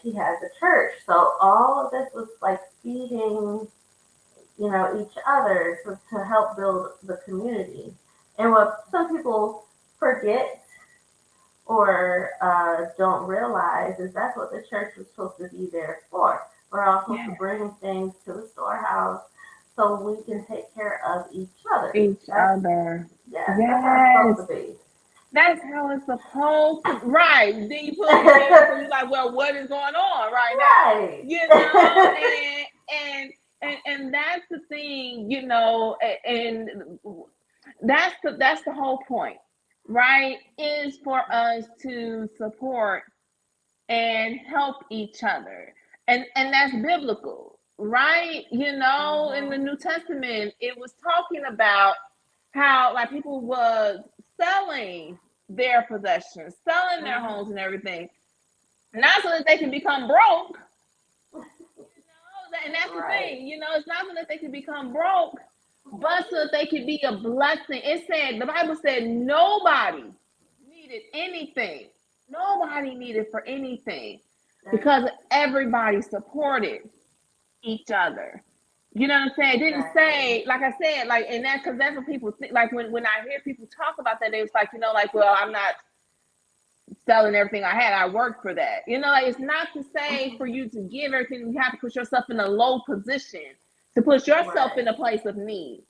she has a church, so all of this was like feeding each other to help build the community. And what some people forget or don't realize is that's what the church was supposed to be there for. We're all supposed to Yes. bring things to the storehouse so we can take care of each other. Each That's other. that's how it's Yes. supposed to be. That's how it's supposed to. Right. Then you pull your head up and you're like, well, what is going on right now? Right. And that's the thing, and that's the whole point, right? Is for us to support and help each other. And that's biblical, right? In the Mhm. New Testament, it was talking about how like people was selling their possessions, selling their Mhm. homes and everything, not so that they can become broke. And that's the Right. thing, it's not so that they can become broke, but so that they can be a blessing. The Bible said nobody needed anything. Nobody needed for anything That's because everybody supported each other. You know what I'm saying? It didn't exactly. say, like I said, like, and that's because that's what people think. Like when I hear people talk about that, they was like, like, well, I'm not selling everything I had. I worked for that. Like, it's not to say for you to give everything, you have to put yourself in a low position, to put yourself Right. in a place of need.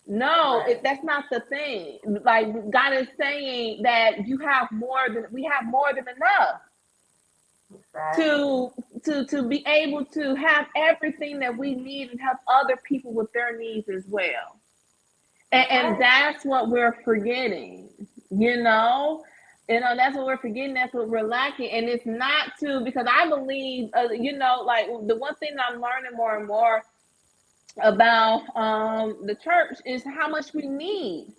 No, Right. that's not the thing. Like God is saying that we have more than enough Exactly. to to be able to have everything that we need and help other people with their needs as well. That's And right. that's what we're forgetting, you know? That's what we're forgetting. That's what we're lacking. And it's not because I believe, like the one thing that I'm learning more and more about the church is how much we need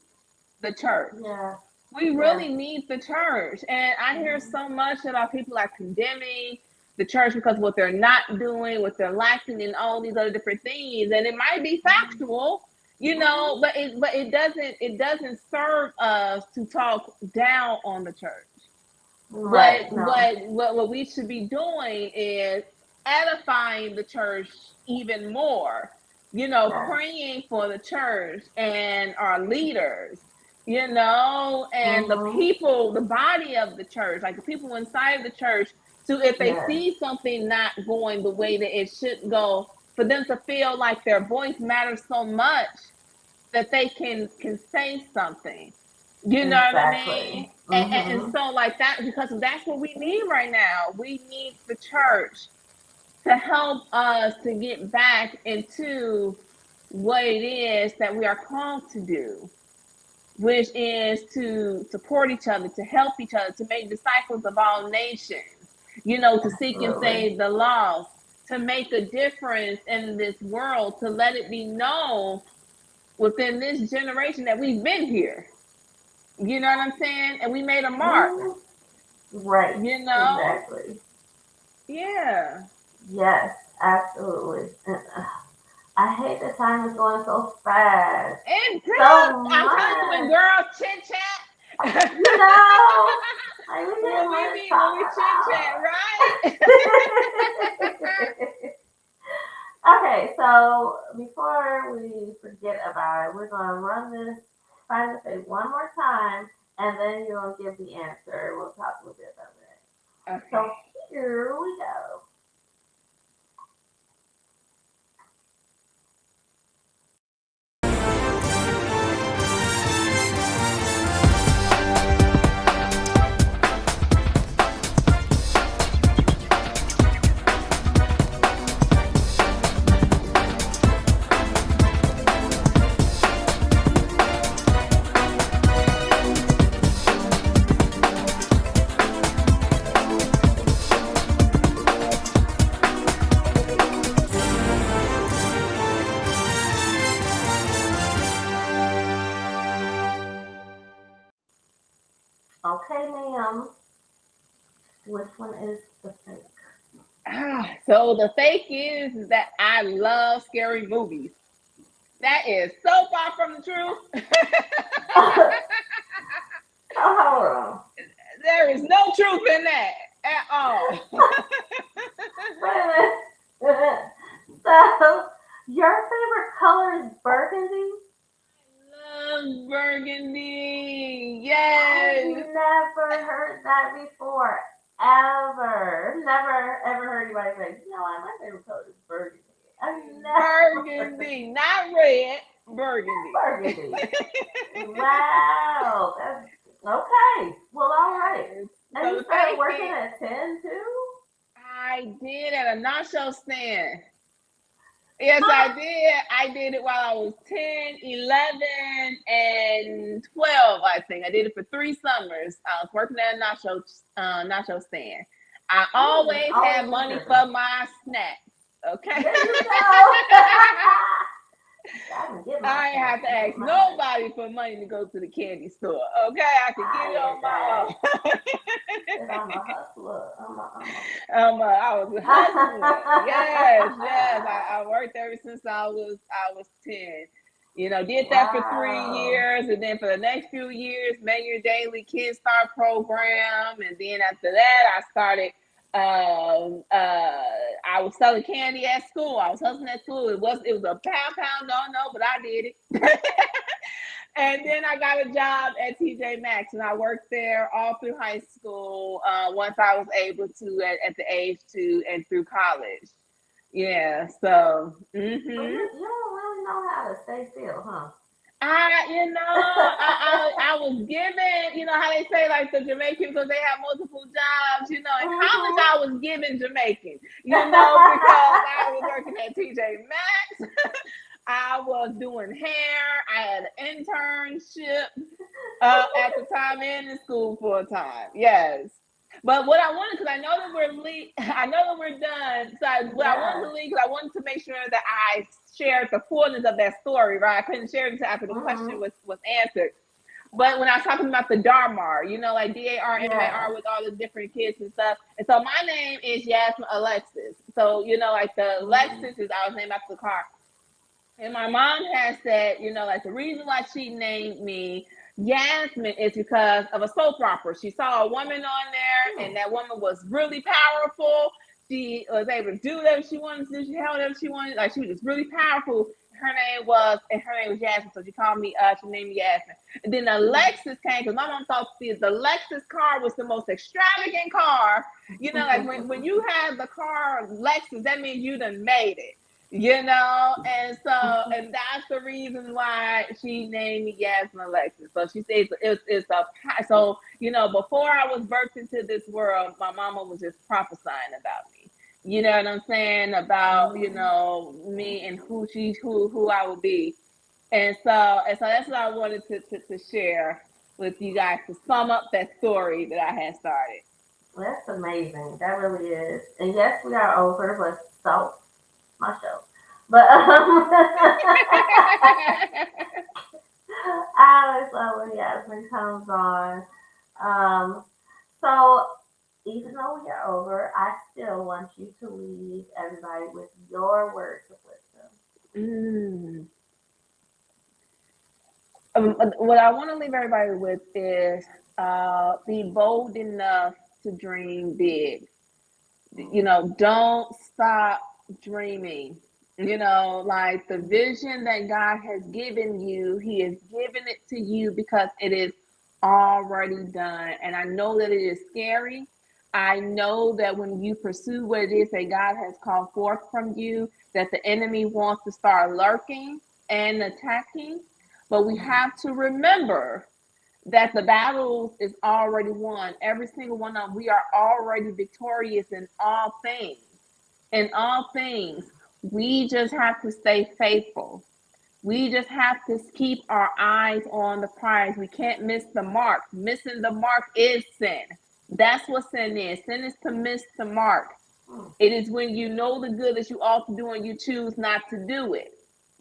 the church. Yeah. We really need the church. And I hear so much about people are condemning the church because what they're not doing, what they're lacking, and all these other different things. And it might be factual, but it doesn't serve us to talk down on the church. Right. What we should be doing is edifying the church even more, praying for the church and our leaders, and the people, the body of the church, like the people inside of the church. So if they see something not going the way that it should go, for them to feel like their voice matters so much that they can say something. You know what I mean? And so like that, because that's what we need right now. We need the church to help us to get back into what it is that we are called to do, which is to support each other, to help each other, to make disciples of all nations, to seek and save the lost, to make a difference in this world, to let it be known within this generation that we've been here. You know what I'm saying? And we made a mark. Right. Exactly. Yeah. Yes, absolutely. I hate that time is going so fast. It does. I'm telling you, when girls chit chat. Like when we chit chat, right? Okay, so before we forget about it, we're gonna run this try to say one more time, and then you're gonna give the answer. We'll talk a little bit about that. Okay. So here we go. Okay, ma'am. Which one is the fake? So the fake is that I love scary movies. That is so far from the truth. Hold on. There is no truth in that at all. Wait a minute. So, your favorite color is burgundy? I love burgundy. Yes. I've never heard that before. Ever. Never ever heard anybody say, you know what, my favorite color is burgundy. Burgundy, not red, burgundy. Burgundy. Wow. That's okay. Well, all right. And you started working at 10 too? I did at a nacho stand. Yes, I did. I did it while I was 10, 11, and 12, I think. I did it for 3 summers. I was working at a nacho stand. I always had money for my snacks. Okay. There you go. I ain't have to ask nobody for money to go to the candy store. Okay, I could get it on my own. I'm a hustler. I was a hustler. Yes. I worked ever since I was 10. Did that for 3 years, and then for the next few years, made your daily Kid Start program, and then after that, I started. I was selling candy at school. I was hustling at school. It was a pound, don't know, but I did it. And then I got a job at TJ Maxx, and I worked there all through high school. Once I was able to at the age 2 and through college. Yeah. So. You don't really know how to stay still, huh? I was given, how they say, like the Jamaican, because they have multiple jobs, in college I was given Jamaican, because I was working at TJ Maxx. I was doing hair. I had an internship at the full-time and in school full-time. Yes. But what I wanted, because I know that I know that we're done. So what I wanted Yeah. to leave, because I wanted to make sure that I shared the fullness of that story, right? I couldn't share it until after the question was answered. But when I was talking about the Darmar, like Yeah. DARMAR with all the different kids and stuff. And so my name is Yasmine Alexis. So, like the Lexus is, I was named after the car. And my mom has said, like the reason why she named me Yasmine is because of a soap opera. She saw a woman on there, and that woman was really powerful. She was able to do whatever she wanted to do. She held whatever she wanted. Like, she was just really powerful. Her name was Yasmine. So she called me, she named me Yasmine. And then the Lexus came because my mom thought the Lexus car was the most extravagant car. Like when you have the car Lexus, that means you done made it. And that's the reason why she named me Yasmine Alexis. So she says so before I was birthed into this world, my mama was just prophesying about me. You know what I'm saying? About me and who I will be. And so that's what I wanted to share with you guys to sum up that story that I had started. That's amazing. That really is. And yes, we are over, but so my show. But I always love when Yasmin comes on. So even though we are over, I still want you to leave everybody with your words of wisdom. What I want to leave everybody with is be bold enough to dream big. Don't stop dreaming. Like the vision that God has given you, He has given it to you because it is already done. And I know that it is scary. I know that when you pursue what it is that God has called forth from you, that the enemy wants to start lurking and attacking. But we have to remember that the battle is already won. Every single one of them, we are already victorious in all things. In all things, we just have to stay faithful. We just have to keep our eyes on the prize. We can't miss the mark. Missing the mark is sin. That's what sin is. Sin is to miss the mark. It is when you know the good that you ought to do and you choose not to do it.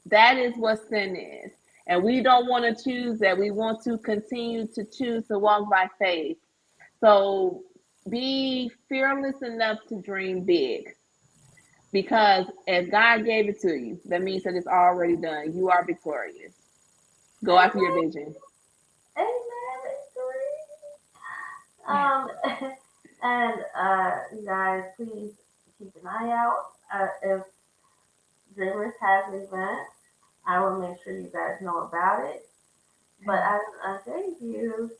That is what sin is. And we don't want to choose that. We want to continue to choose to walk by faith. So be fearless enough to dream big. Because if God gave it to you, that means that it's already done. You are victorious. Go after your vision. Amen, victory. And you guys, please keep an eye out. If Dreamers has an event, I will make sure you guys know about it. But I gave you,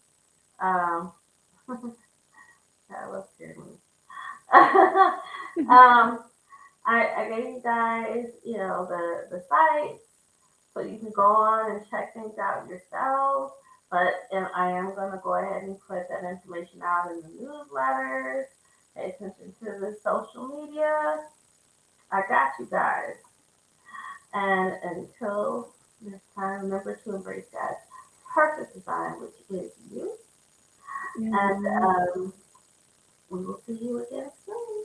that was good. I gave you guys, the site, so you can go on and check things out yourselves. But I am going to go ahead and put that information out in the newsletters. Pay attention to the social media. I got you guys. And until next time, remember to embrace God's perfect design, which is you. And we will see you again soon.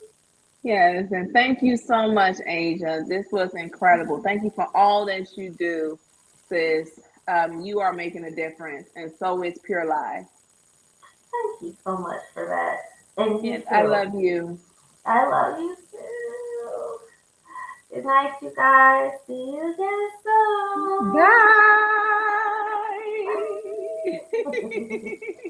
Yes, and thank you so much, Asia. This was incredible. Thank you for all that you do, sis. You are making a difference, and so is Pure Life. Thank you so much for that. And you Yes, too. I love you. I love you too. Good night, you guys. See you again soon. Bye.